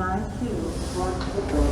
line 2 towards the door.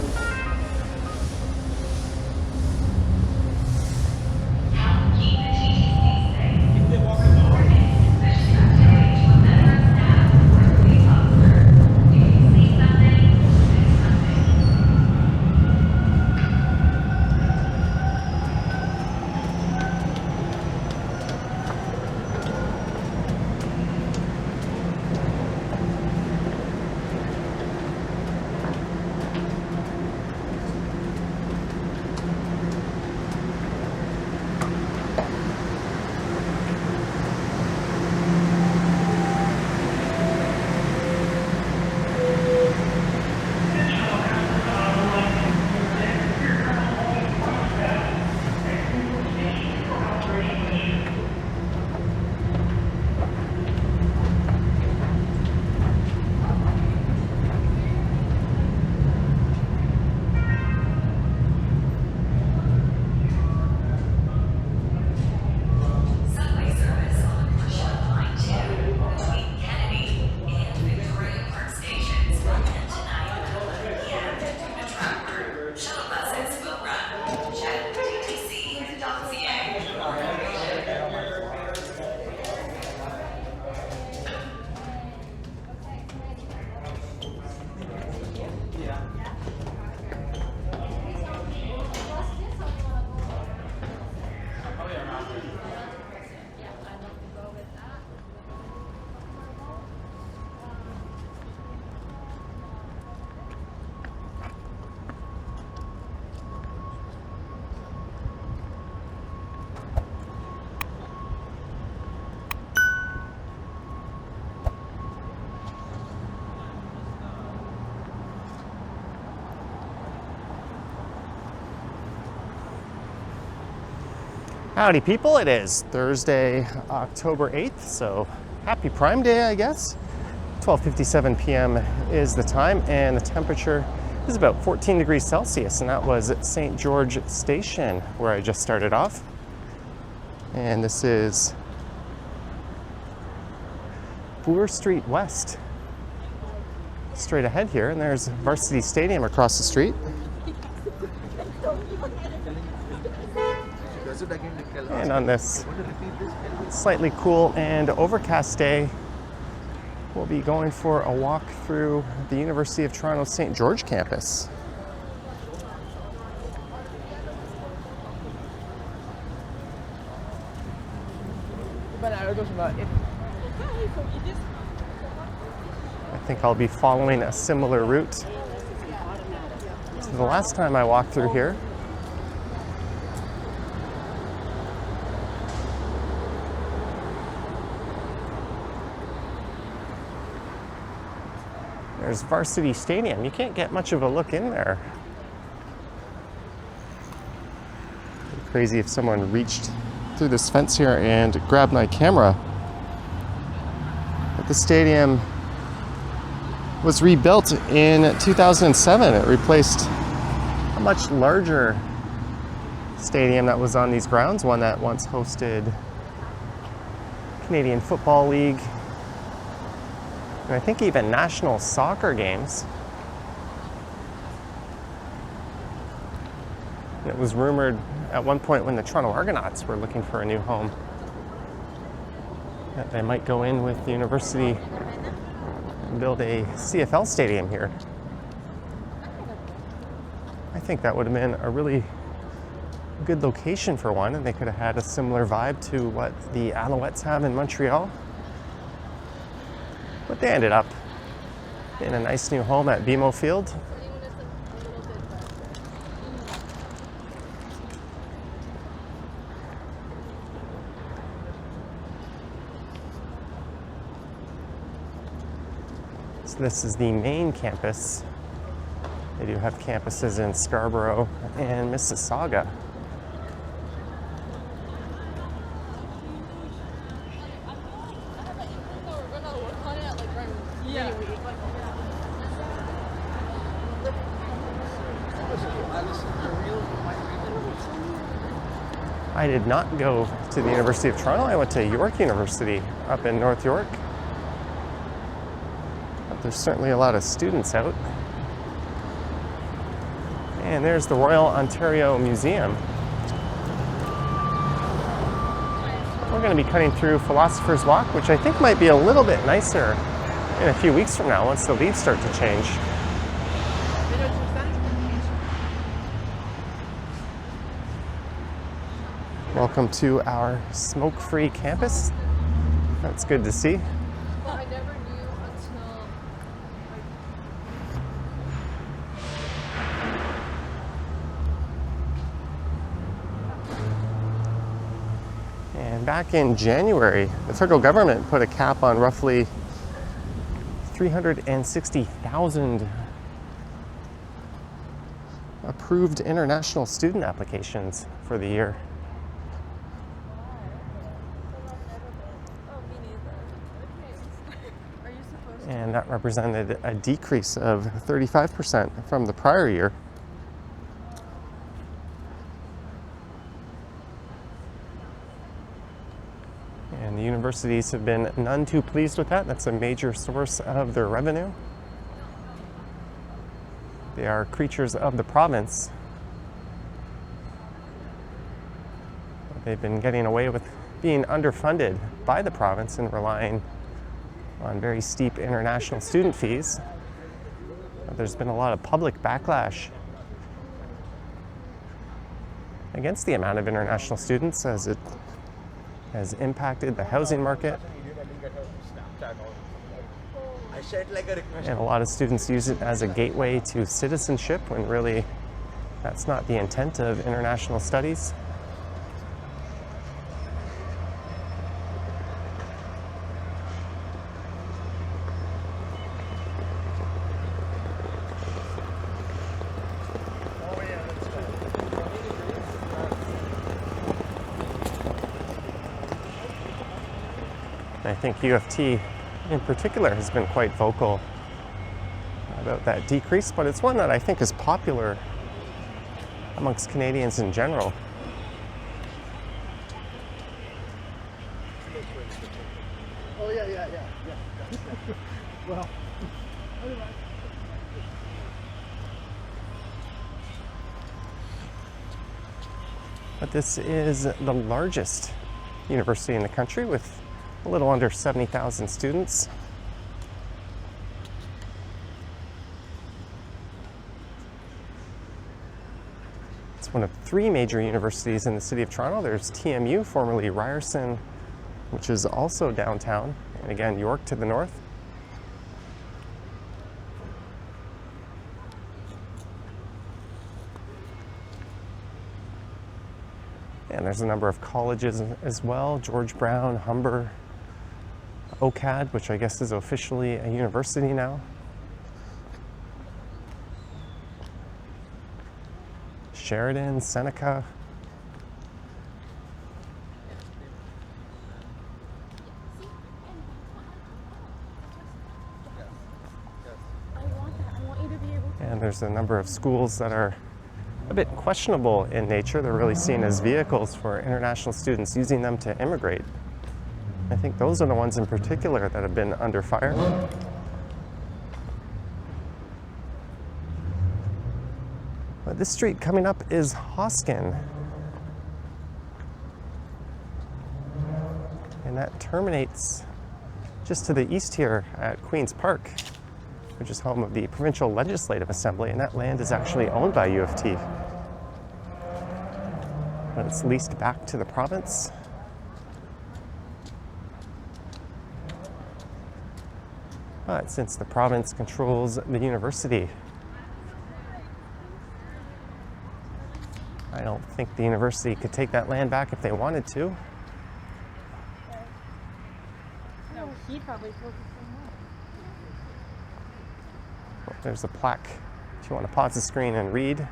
Howdy people, it is Thursday, October 8th, so happy Prime Day, I guess. 12:57 p.m. is the time, and the temperature is about 14 degrees Celsius, and that was at St. George Station, where I just started off. And this is Bloor Street West. Straight ahead here, and there's Varsity Stadium across the street. And on this slightly cool and overcast day, we'll be going for a walk through the University of Toronto St. George campus. I think I'll be following a similar route to the last time I walked through here. There's Varsity Stadium. You can't get much of a look in there. It'd be crazy if someone reached through this fence here and grabbed my camera. But the stadium was rebuilt in 2007. It replaced a much larger stadium that was on these grounds, one that once hosted Canadian Football League, and I think even national soccer games. It was rumored at one point when the Toronto Argonauts were looking for a new home that they might go in with the university and build a CFL stadium here. I think that would have been a really good location for one, and they could have had a similar vibe to what the Alouettes have in Montreal. But they ended up in a nice new home at BMO Field. So this is the main campus. They do have campuses in Scarborough and Mississauga. I did not go to the University of Toronto. I went to York University up in North York. But there's certainly a lot of students out. And there's the Royal Ontario Museum. We're going to be cutting through Philosopher's Walk, which I think might be a little bit nicer in a few weeks from now once the leaves start to change. Welcome to our smoke-free campus. That's good to see. Well, I never knew until And back in January, the federal government put a cap on roughly 360,000 approved international student applications for the year. oh, me neither. Okay. Are you supposed to? And that represented a decrease of 35% from the prior year. And the universities have been none too pleased with that. That's a major source of their revenue. They are creatures of the province. They've been getting away with being underfunded by the province and relying on very steep international student fees. There's been a lot of public backlash against the amount of international students as it has impacted the housing market. And a lot of students use it as a gateway to citizenship when really that's not the intent of international studies. I think UofT in particular has been quite vocal about that decrease, but it's one that I think is popular amongst Canadians in general. Oh, yeah. Well, But this is the largest university in the country with a little under 70,000 students. It's one of three major universities in the city of Toronto. There's TMU, formerly Ryerson, which is also downtown, and again, York to the north. And there's a number of colleges as well, George Brown, Humber, OCAD, which I guess is officially a university now. Sheridan, Seneca. I want that. I want you to be able to. And there's a number of schools that are a bit questionable in nature. They're really seen as vehicles for international students, using them to immigrate. I think those are the ones in particular that have been under fire. But this street coming up is Hoskin. And that terminates just to the east here at Queen's Park, which is home of the Provincial Legislative Assembly, and that land is actually owned by UofT. But it's leased back to the province. But since the province controls the university, I don't think the university could take that land back if they wanted to. No, he probably focused on There's a plaque if you want to pause the screen and read.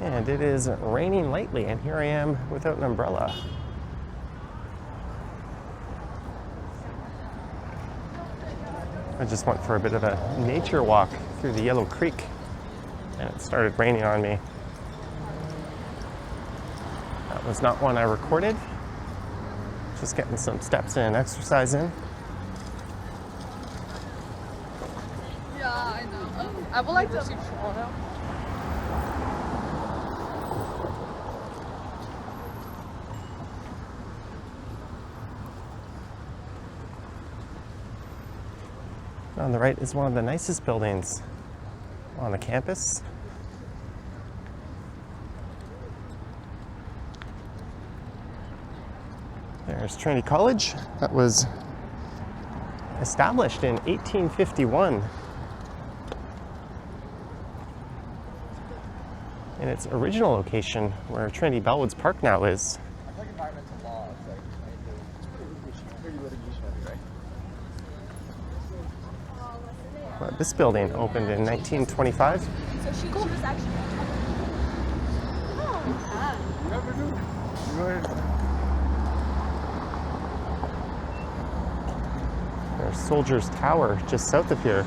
And it is raining lightly, and here I am without an umbrella. I just went for a bit of a nature walk through the Yellow Creek And it started raining on me. That was not one I recorded. Just getting some steps in, exercise in. Yeah, I know. I would like to see Toronto. On the right is one of the nicest buildings on the campus. There's Trinity College. That was established in 1851. In its original location, where Trinity Bellwoods Park now is. I like environmental law. It's like pretty litigation, right? But this building opened in 1925. So she was actually. Oh, You never do. There's Soldiers Tower just south of here.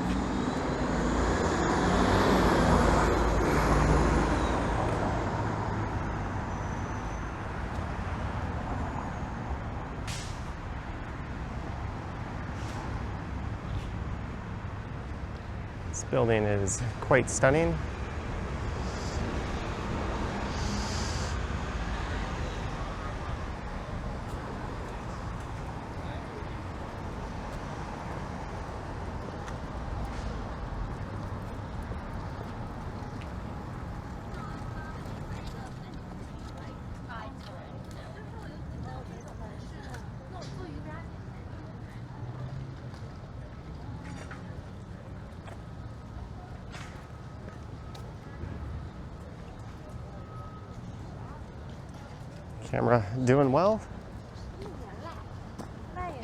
This building is quite stunning. Camera doing well. At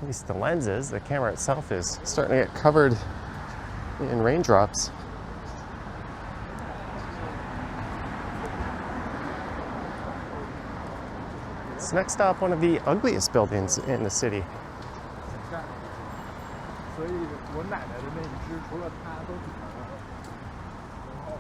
least the lens is. The camera itself is starting to get covered in raindrops. It's next stop, one of the ugliest buildings in the city. 所以我奶奶的那一只，除了她都挺难的。然后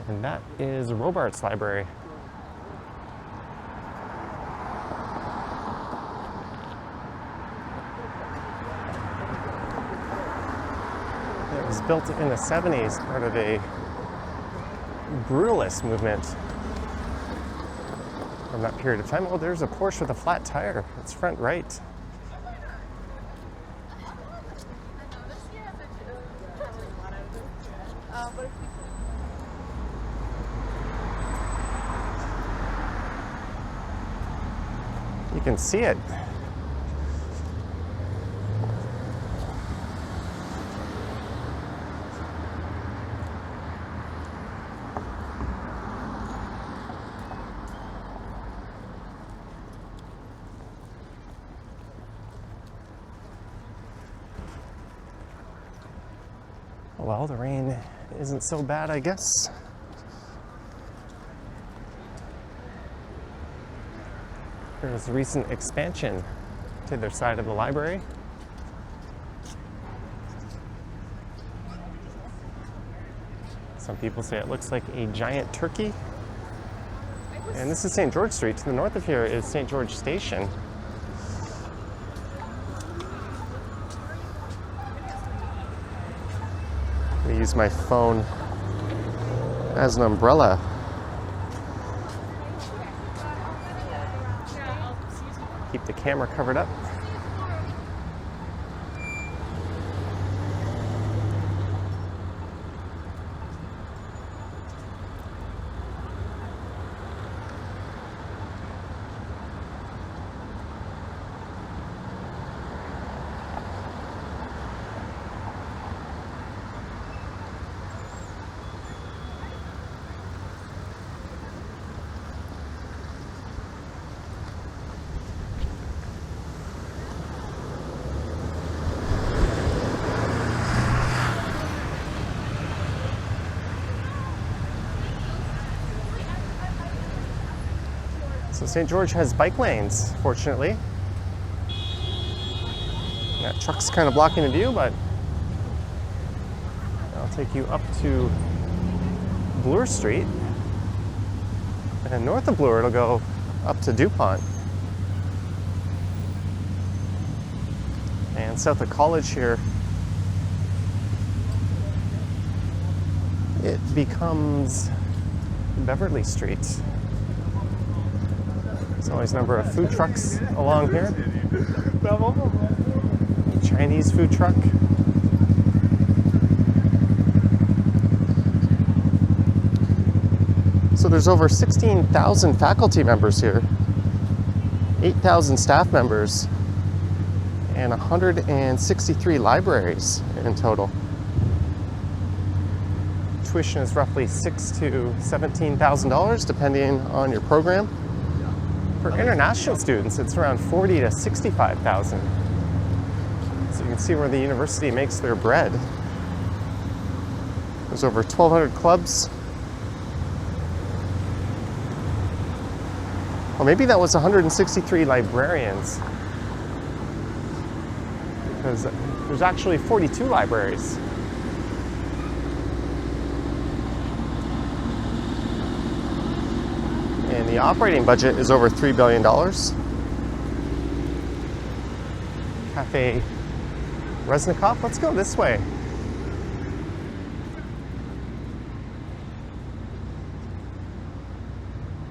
And that is Robarts Library. It was built in the 70s, part of a brutalist movement from that period of time. Oh, there's a Porsche with a flat tire. It's front right. You can see it. Well, the rain isn't so bad, I guess. There's a recent expansion to their side of the library. Some people say it looks like a giant turkey. And this is St. George Street. To the north of here is St. George Station. I use my phone as an umbrella. Keep the camera covered up. So St. George has bike lanes, fortunately. That truck's kind of blocking the view, but I'll take you up to Bloor Street. And then north of Bloor, it'll go up to DuPont. And south of College here, it becomes Beverly Street. There's always a number of food trucks along here. Chinese food truck. So there's over 16,000 faculty members here, 8,000 staff members, and 163 libraries in total. Tuition is roughly $6,000 to $17,000 depending on your program. For international students, it's around $40,000 to $65,000. So you can see where the university makes their bread. There's over 1,200 clubs. Well, maybe that was 163 librarians, because there's actually 42 libraries. And the operating budget is over $3 billion. Cafe Resnikov, let's go this way.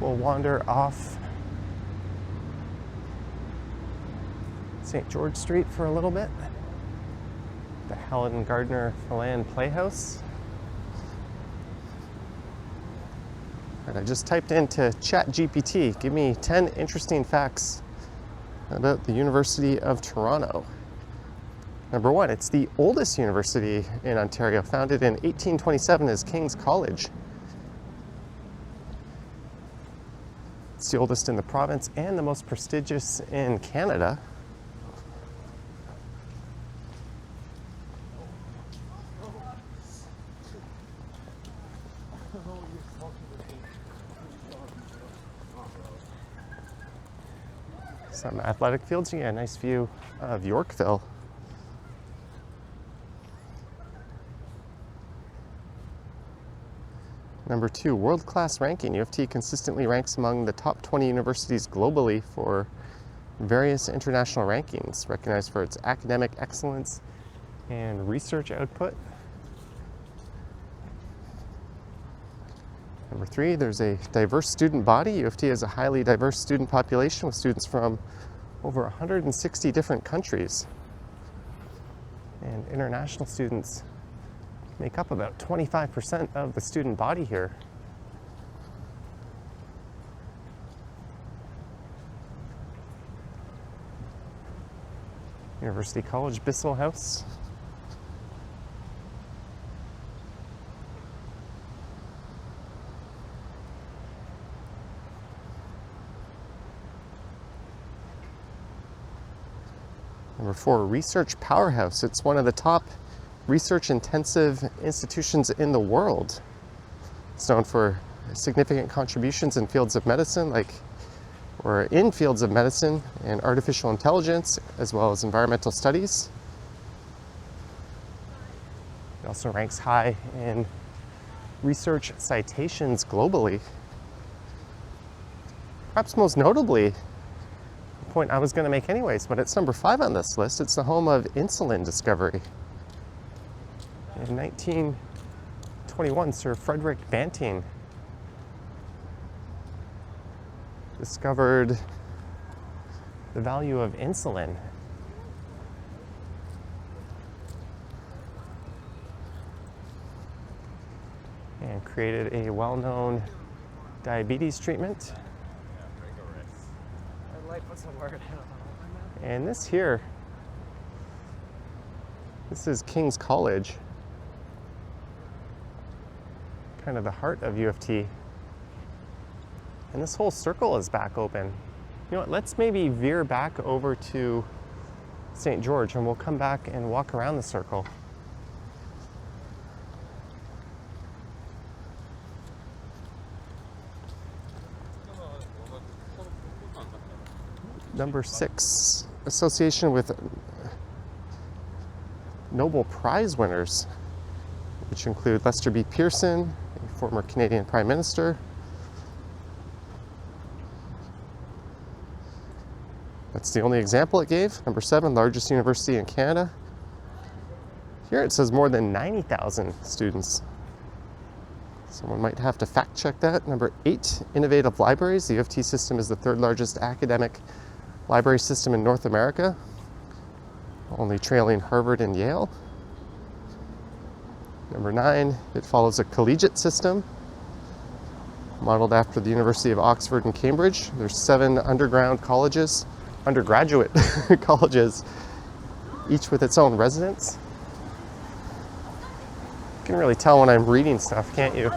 We'll wander off St. George Street for a little bit. The Helen Gardner Phelan Playhouse. And I just typed into ChatGPT, give me 10 interesting facts about the University of Toronto. Number one, it's the oldest university in Ontario, founded in 1827 as King's College. It's the oldest in the province and the most prestigious in Canada. Some athletic fields. You get a nice view of Yorkville. Number two, world-class ranking. UofT consistently ranks among the top 20 universities globally for various international rankings, recognized for its academic excellence and research output. Number three, there's a diverse student body. UofT has a highly diverse student population with students from over 160 different countries. And international students make up about 25% of the student body here. University College Bissell House. Number four, Research Powerhouse. It's one of the top research-intensive institutions in the world. It's known for significant contributions in fields of medicine, in fields of medicine and artificial intelligence, as well as environmental studies. It also ranks high in research citations globally. Perhaps most notably, the point I was going to make anyways, but it's number 5 on this list. It's the home of insulin discovery. In 1921, Sir Frederick Banting discovered the value of insulin. And created a well-known diabetes treatment. And this here, this is King's College, kind of the heart of UofT. And this whole circle is back open. You know what, let's maybe veer back over to St. George and we'll come back and walk around the circle. Number 6, association with Nobel Prize winners, which include Lester B. Pearson, a former Canadian Prime Minister. That's the only example it gave. Number 7, largest university in Canada. Here it says more than 90,000 students. Someone might have to fact check that. Number 8, innovative libraries. The UofT system is the 3rd largest academic library system in North America, only trailing Harvard and Yale. Number 9, it follows a collegiate system modeled after the University of Oxford and Cambridge. There's 7 undergraduate colleges, each with its own residence. You can really tell when I'm reading stuff, can't you?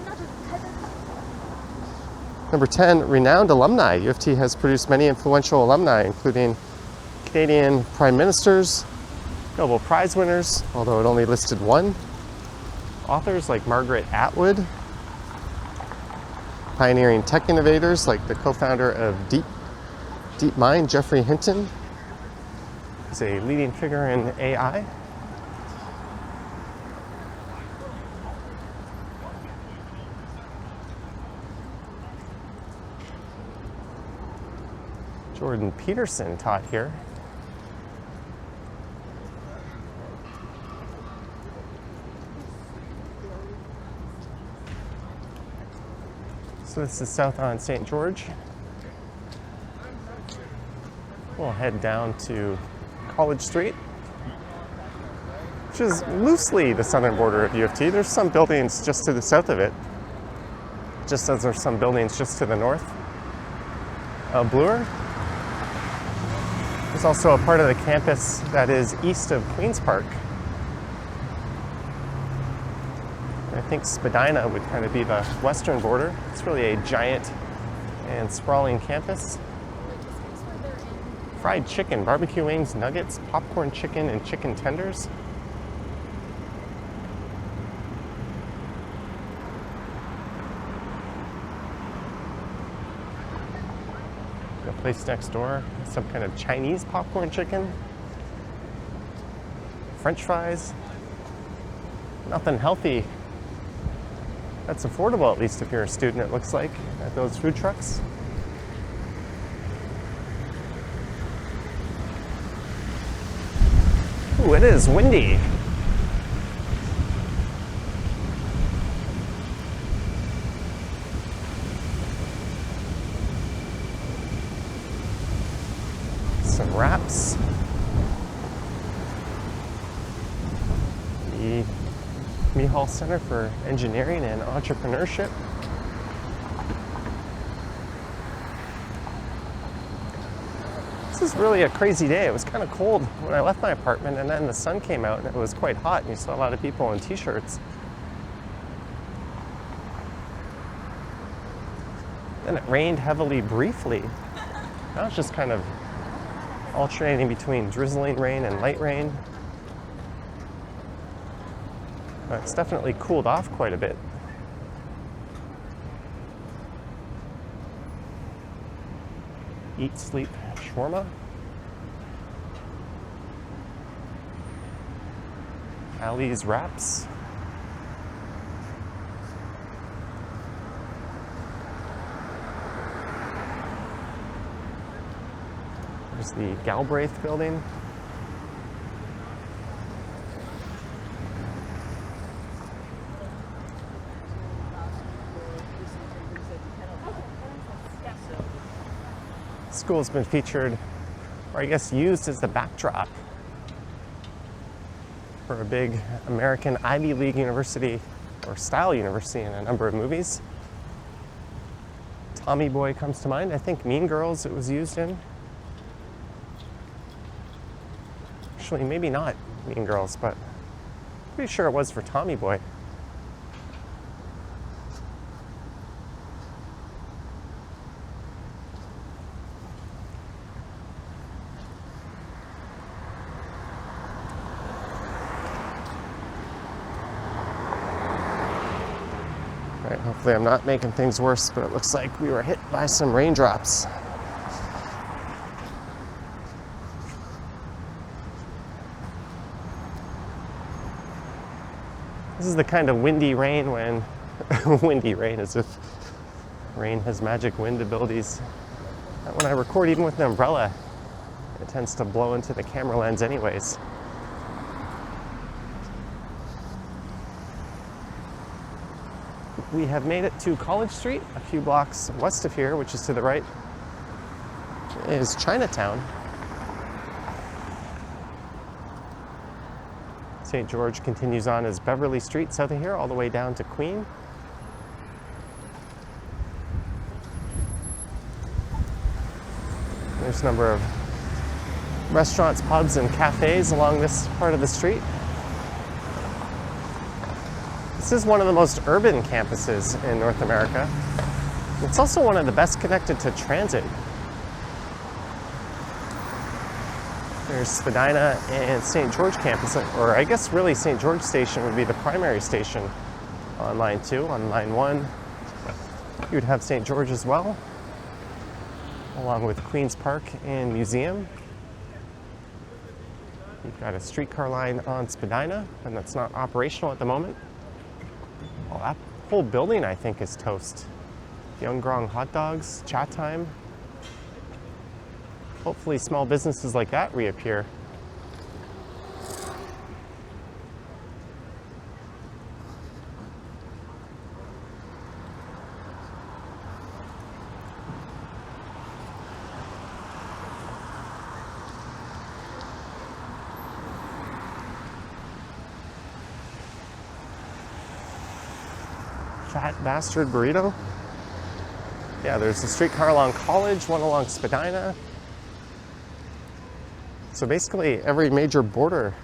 Number 10, renowned alumni. UofT has produced many influential alumni, including Canadian prime ministers, Nobel Prize winners, although it only listed 1. Authors like Margaret Atwood, pioneering tech innovators like the co-founder of DeepMind, Geoffrey Hinton, is a leading figure in AI. Jordan Peterson taught here. So this is south on St. George. We'll head down to College Street, which is loosely the southern border of UofT. There's some buildings just to the south of it, just as there's some buildings just to the north of Bloor. There's also a part of the campus that is east of Queen's Park. And I think Spadina would kind of be the western border. It's really a giant and sprawling campus. Fried chicken, barbecue wings, nuggets, popcorn chicken, and chicken tenders. The place next door, some kind of Chinese popcorn chicken. French fries. Nothing healthy. That's affordable, at least if you're a student, it looks like, at those food trucks. Ooh, it is windy. Some wraps. The Mihal Center for Engineering and Entrepreneurship. This is really a crazy day. It was kind of cold when I left my apartment, and then the sun came out and it was quite hot, and you saw a lot of people in t-shirts. Then it rained heavily briefly. Now it's just kind of alternating between drizzling rain and light rain. But it's definitely cooled off quite a bit. Eat, sleep, shawarma. Ali's wraps. There's the Galbraith building. School has been featured, or I guess used as the backdrop for a big American Ivy League university or style university in a number of movies. Tommy Boy comes to mind. I think Mean Girls it was used in. Actually, maybe not Mean Girls, but pretty sure it was for Tommy Boy. Right, hopefully I'm not making things worse, but it looks like we were hit by some raindrops. This is the kind of windy rain when, windy rain, as if rain has magic wind abilities. When I record even with an umbrella, it tends to blow into the camera lens anyways. We have made it to College Street, a few blocks west of here, which is to the right, is Chinatown. St. George continues on as Beverly Street south of here, all the way down to Queen. There's a number of restaurants, pubs, and cafes along this part of the street. This is one of the most urban campuses in North America. It's also one of the best connected to transit. There's Spadina and St. George campus, or I guess really St. George Station would be the primary station on line 2. On line 1, you would have St. George as well, along with Queen's Park and Museum. You've got a streetcar line on Spadina, and that's not operational at the moment. Well, that whole building, I think, is toast. Young Grong hot dogs, chat time. Hopefully small businesses like that reappear. Fat bastard burrito. Yeah, there's a streetcar along College, one along Spadina. So basically every major border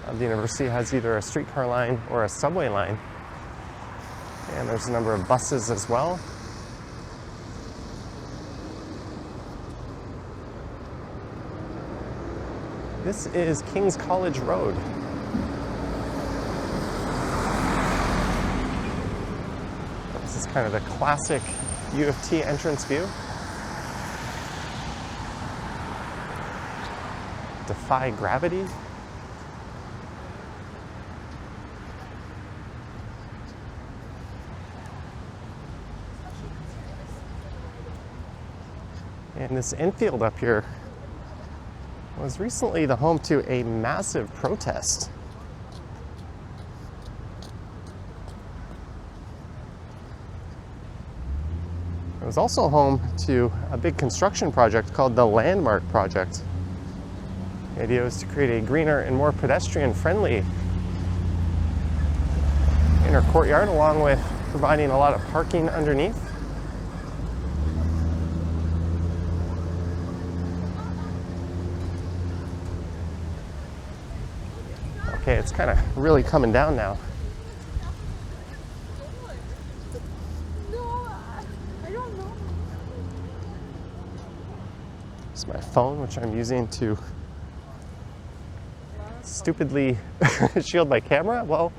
of the university has either a streetcar line or a subway line. And there's a number of buses as well. This is King's College Road. This is kind of the classic UofT entrance view. Defy gravity. And this infield up here was recently the home to a massive protest. It was also home to a big construction project called the Landmark Project. The idea was to create a greener and more pedestrian-friendly inner courtyard, along with providing a lot of parking underneath. Okay, it's kind of really coming down now. No, I don't know. This is my phone, which I'm using to stupidly shield my camera. Well,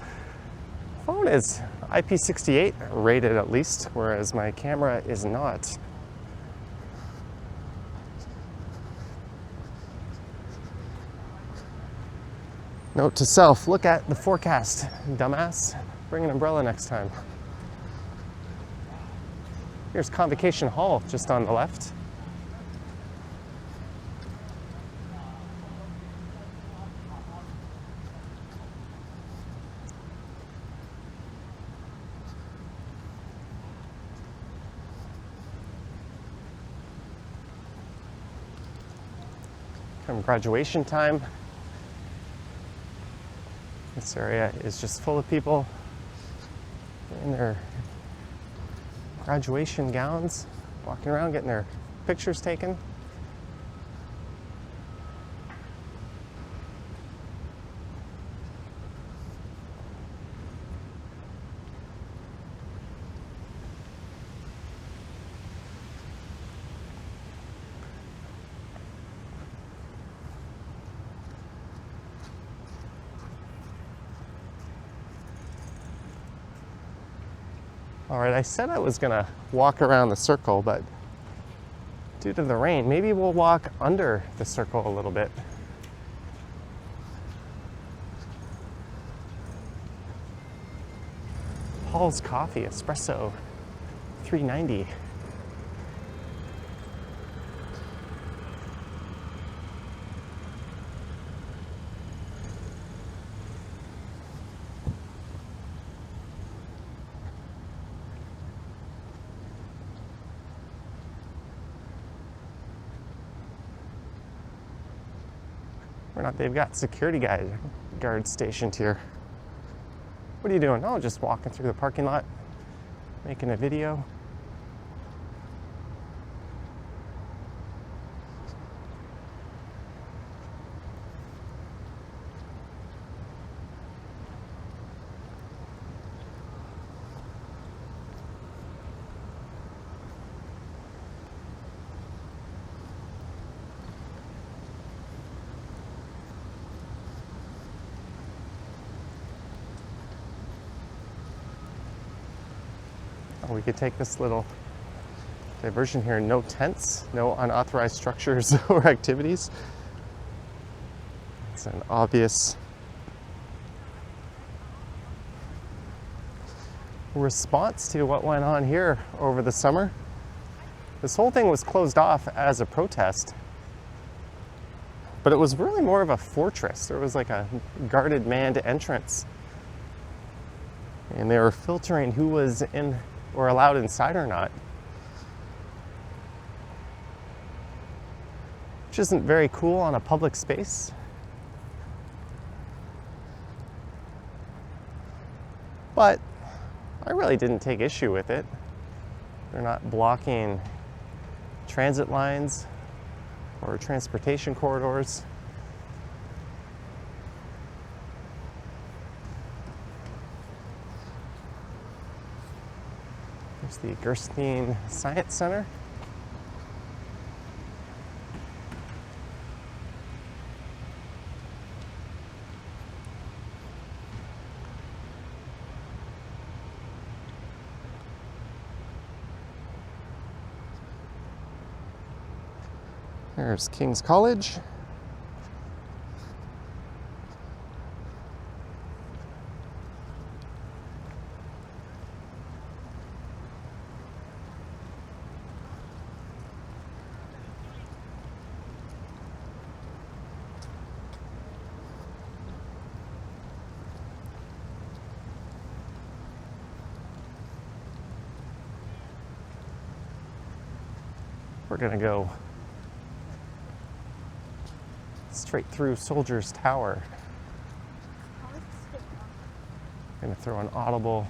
phone is IP68 rated at least, whereas my camera is not. Note to self, look at the forecast, dumbass. Bring an umbrella next time. Here's Convocation Hall just on the left. Come graduation time. This area is just full of people in their graduation gowns, walking around getting their pictures taken. All right, I said I was gonna walk around the circle, but due to the rain, maybe we'll walk under the circle a little bit. Paul's Coffee Espresso, $3.90. Or not, they've got security guards stationed here. What are you doing? Oh, just walking through the parking lot, making a video. We could take this little diversion here. No tents, no unauthorized structures or activities. It's an obvious response to what went on here over the summer. This whole thing was closed off as a protest, but it was really more of a fortress. There was like a guarded manned entrance, and they were filtering who was in or allowed inside or not, which isn't very cool on a public space. But I really didn't take issue with it. They're not blocking transit lines or transportation corridors. There's the Gerstein Science Center. There's King's College. We're gonna go straight through Soldiers Tower. I'm gonna throw an audible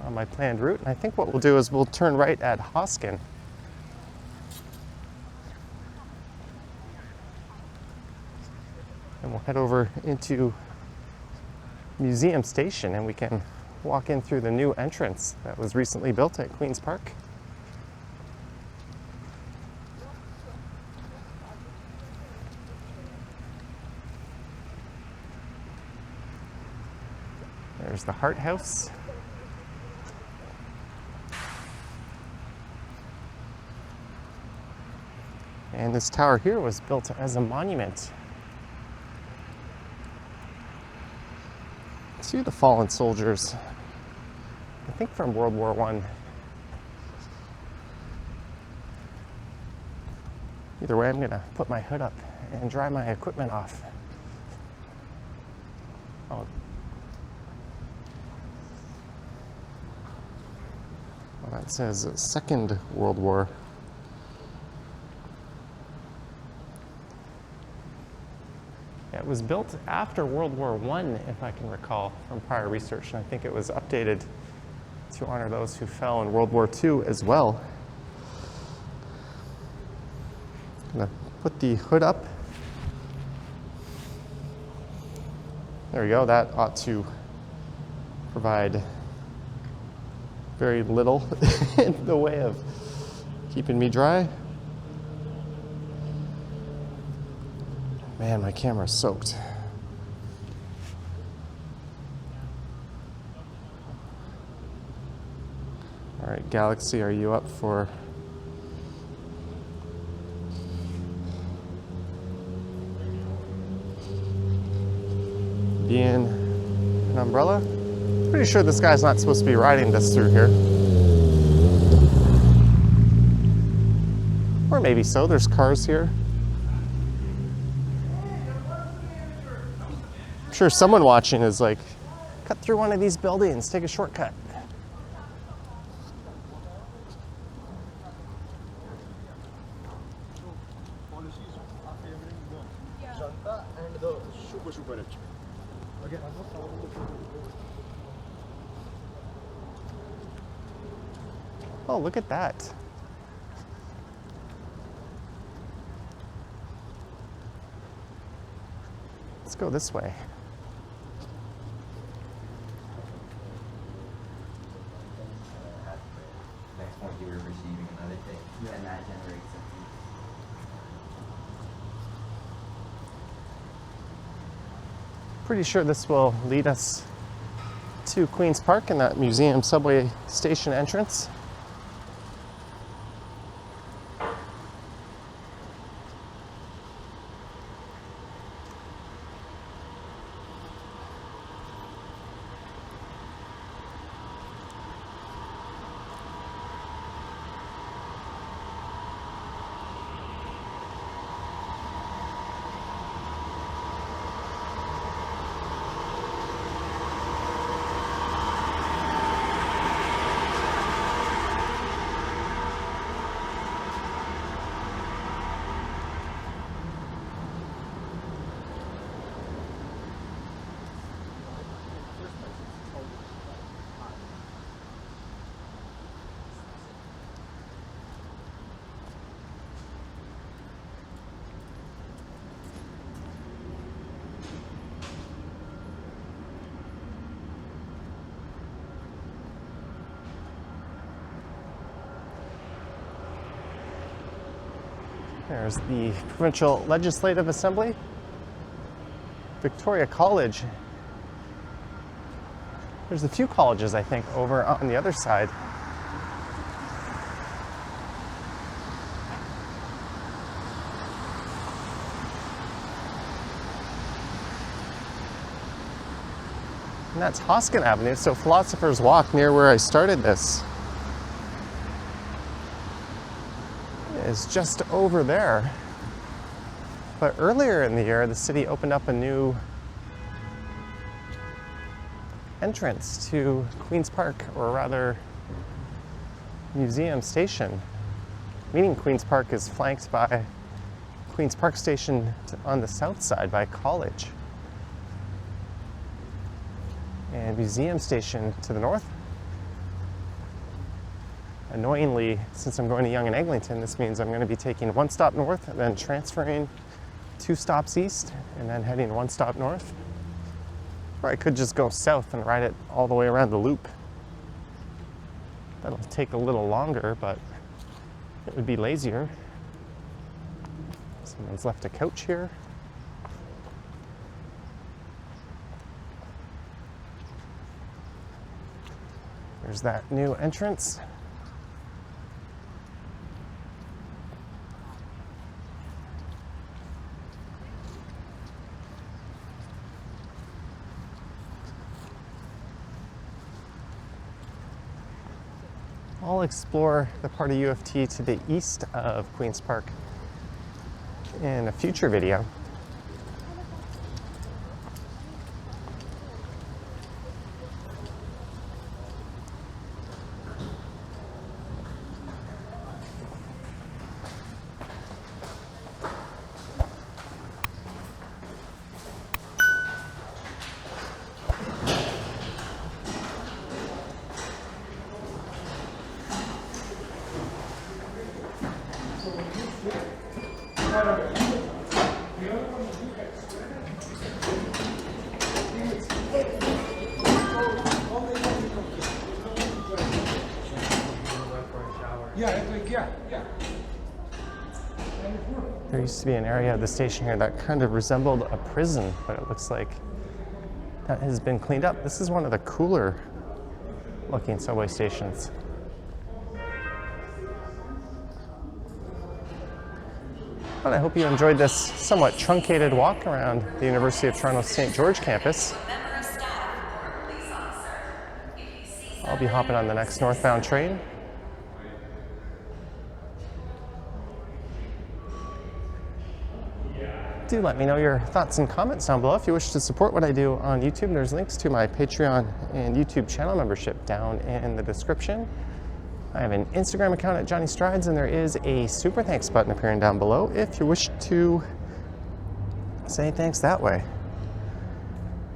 on my planned route, and I think what we'll do is we'll turn right at Hoskin. And we'll head over into Museum Station, and we can walk in through the new entrance that was recently built at Queen's Park. There's the Hart House. And this tower here was built as a monument to the fallen soldiers, I think from World War I. Either way, I'm gonna put my hood up and dry my equipment off. Oh. Well, that says Second World War. It was built after World War I, if I can recall from prior research, and I think it was updated to honor those who fell in World War II as well. I'm gonna put the hood up. There we go, that ought to provide very little in the way of keeping me dry. Man, my camera's soaked. All right, Galaxy, are you up for being an umbrella? Pretty sure this guy's not supposed to be riding this through here. Or maybe so, there's cars here. I'm sure someone watching is like, cut through one of these buildings, take a shortcut. Oh, look at that. Let's go this way. Next point you were receiving another thing, and that generates a fee. Pretty sure this will lead us to Queen's Park and that museum subway station entrance. There's the Provincial Legislative Assembly. Victoria College. There's a few colleges, I think, over on the other side. And that's Hoskin Avenue, so Philosopher's Walk, near where I started this, is just over there. But earlier in the year, the city opened up a new entrance to Queen's Park, or rather, Museum Station. Meaning Queen's Park is flanked by Queen's Park Station on the south side by College. And Museum Station to the north. Annoyingly, since I'm going to Yonge and Eglinton, this means I'm going to be taking one stop north and then transferring 2 stops east and then heading 1 stop north. Or I could just go south and ride it all the way around the loop. That'll take a little longer, but it would be lazier. Someone's left a couch here. There's that new entrance. I'll explore the part of UofT to the east of Queen's Park in a future video. There used to be an area of the station here that kind of resembled a prison, but it looks like that has been cleaned up. This is one of the cooler looking subway stations. Well, I hope you enjoyed this somewhat truncated walk around the University of Toronto St. George campus. Member of staff or a police officer. I'll be hopping on the next northbound train. Do let me know your thoughts and comments down below. If you wish to support what I do on YouTube, there's links to my Patreon and YouTube channel membership down in the description. I have an Instagram account at Johnny Strides, and there is a super thanks button appearing down below if you wish to say thanks that way.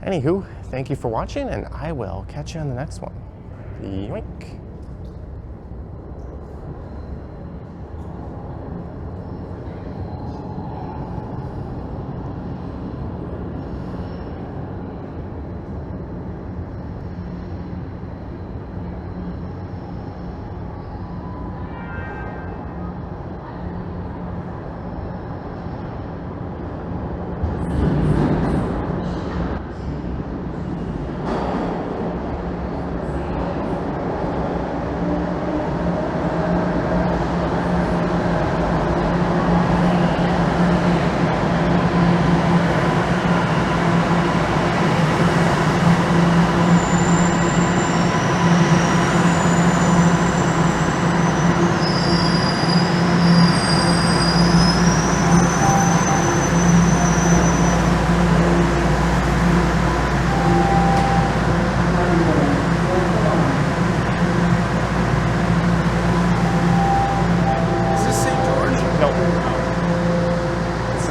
Anywho, thank you for watching, and I will catch you on the next one. Yoink.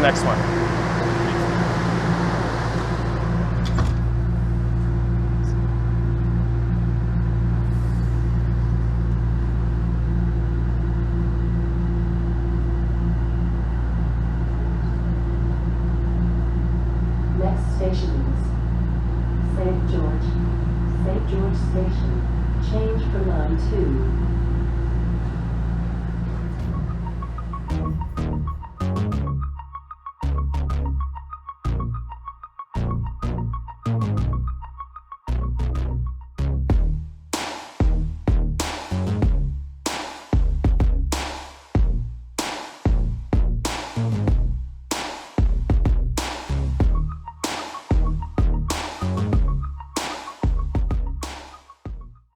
Next one. Next station is St. George Station. Change for line 2.